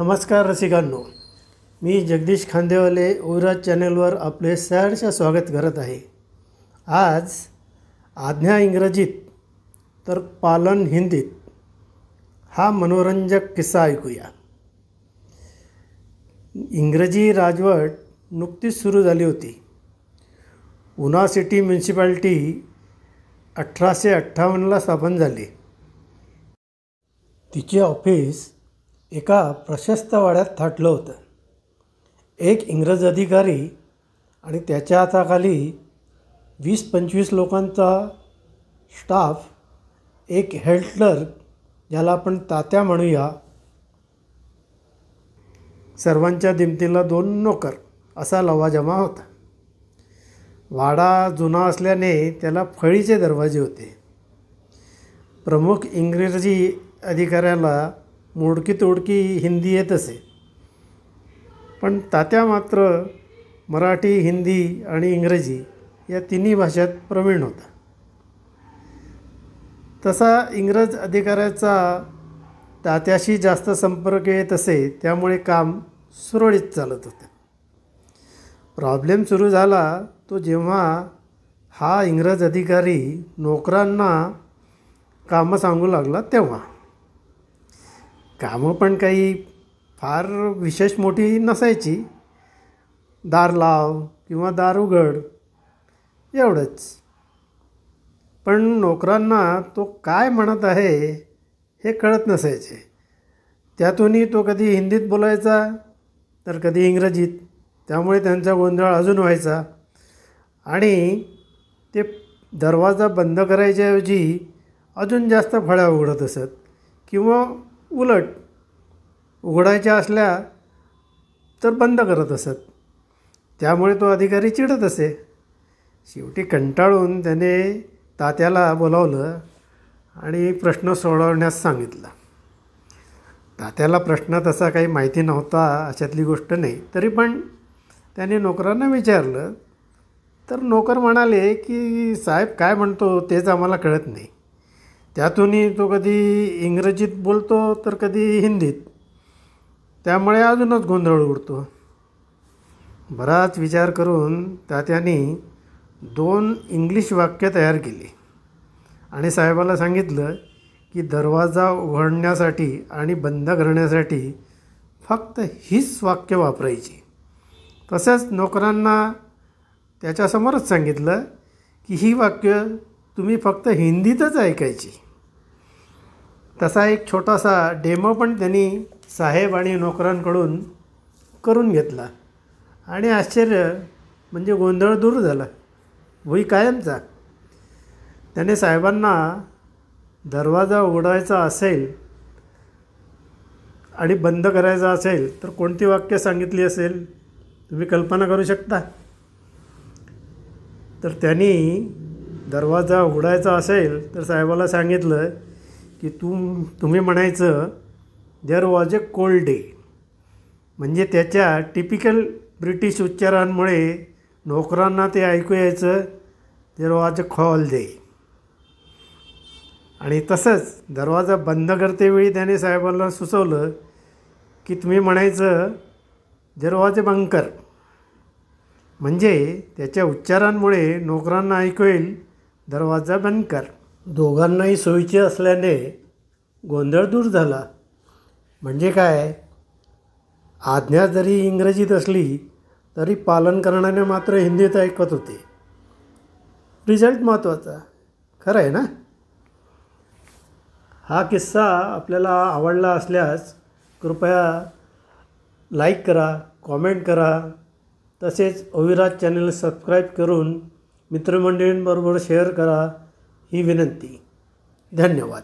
नमस्कार रसिकांनो, मी जगदीश खांदेवाले ओविराज चॅनलवर आपले सहर्ष स्वागत करत आहे। आज आज्ञा इंग्रजीत तर पालन हिंदीत हा मनोरंजक किस्सा ऐकूया। इंग्रजी राजवट नुकतीच सुरू झाली होती। उना सिटी म्युनिसिपॅलिटी 1858ला स्थापन झाली। तिचे ऑफिस एका प्रशस्त वाड्यात थाटलं होतं। एक इंग्रज अधिकारी आणि त्याच्या हाताखाली 20-25 लोकांचा स्टाफ, एक हेड क्लर्क ज्याला आपण तात्या म्हणूया, सर्वांच्या दिमतीला 2 नोकर असा लवाजमा होता। वाडा जुना असल्याने त्याला फळीचे दरवाजे होते। प्रमुख इंग्रजी अधिकाऱ्याला मोडकी तोडकी हिंदी येत असे, पण तात्या मात्र मराठी, हिंदी आणि इंग्रजी या तिन्ही भाषात प्रवीण होता। तसा इंग्रज अधिकाऱ्याचा तात्याशी जास्त संपर्क येत असे, त्यामुळे काम सुरळीत चालत होते। प्रॉब्लेम सुरू झाला तो जेव्हा हा इंग्रज अधिकारी नोकरांना कामं सांगू लागला तेव्हा। कामं पण काही फार विशेष मोठी नसायची, दार लाव किंवा दार उघड एवढंच। पण नोकरांना तो काय म्हणत आहे हे कळत नसायचे। त्यातूनही तो कधी हिंदीत बोलायचा तर कधी इंग्रजीत, त्यामुळे त्यांचा गोंधळ अजून व्हायचा आणि ते दरवाजा बंद करायच्याऐवजी अजून जास्त फळ्या उघडत असत किंवा उलट उघडायच्या असल्या तर बंद करत असत। त्यामुळे तो अधिकारी चिडत असे। शेवटी कंटाळून त्याने तात्याला बोलावलं आणि प्रश्न सोडवण्यास सांगितलं। तात्याला प्रश्न तसा काही माहिती नव्हता अशातली गोष्ट नाही, तरी पण त्याने नोकरांना विचारलं तर नोकर म्हणाले की साहेब काय म्हणतो तेच आम्हाला कळत नाही। त्यातूनही तो कधी इंग्रजीत बोलतो तर कधी हिंदीत, त्यामुळे अजूनच गोंधळ उडतो। बराच विचार करून तात्याने 2 इंग्लिश वाक्य तयार केली आणि साहेबाला सांगितलं की दरवाजा उघडण्यासाठी आणि बंद करण्यासाठी फक्त हीच वाक्य वापरायची। तसंच नोकरांना त्याच्यासमोरच सांगितलं की ही वाक्य तुम्ही फक्त हिंदीतच ऐकायची। तसा एक छोटासा डेमो पण त्यांनी साहेब आणि नोकरांकडून करून घेतला आणि आश्चर्य म्हणजे गोंधळ दूर झाला, होई कायमचा। त्याने साहेबांना दरवाजा उघडायचा असेल आणि बंद करायचा असेल तर कोणती वाक्य सांगितली असेल तुम्ही कल्पना करू शकता? तर त्यांनी दरवाजा उघडायचा असेल तर साहेबाला सांगितलं की तुम्ही म्हणायचं there was a cold day, म्हणजे त्याच्या टिपिकल ब्रिटिश उच्चारांमुळे नोकरांना ते ऐकू यायचं there was a call day. आणि तसंच दरवाजा बंद करतेवेळी त्याने साहेबांना सुचवलं की तुम्ही म्हणायचं देअर वॉज अ बंकर, म्हणजे त्याच्या उच्चारांमुळे नोकरांना ऐकू येईल दरवाजा बंद कर। दोघांनाही सोयीचे असल्याने गोंधळ दूर झाला। म्हणजे काय, आज्ञा जरी इंग्रजीत असली तरी पालन करणारे मात्र हिंदीत ऐकत होते। रिझल्ट महत्त्वाचा, खरं आहे ना? हा किस्सा आपल्याला आवडला असल्यास कृपया लाईक करा, कॉमेंट करा, तसेच ओविराज चॅनल सबस्क्राईब करून मित्रमंडळींबरोबर शेअर करा ही विनंती। धन्यवाद।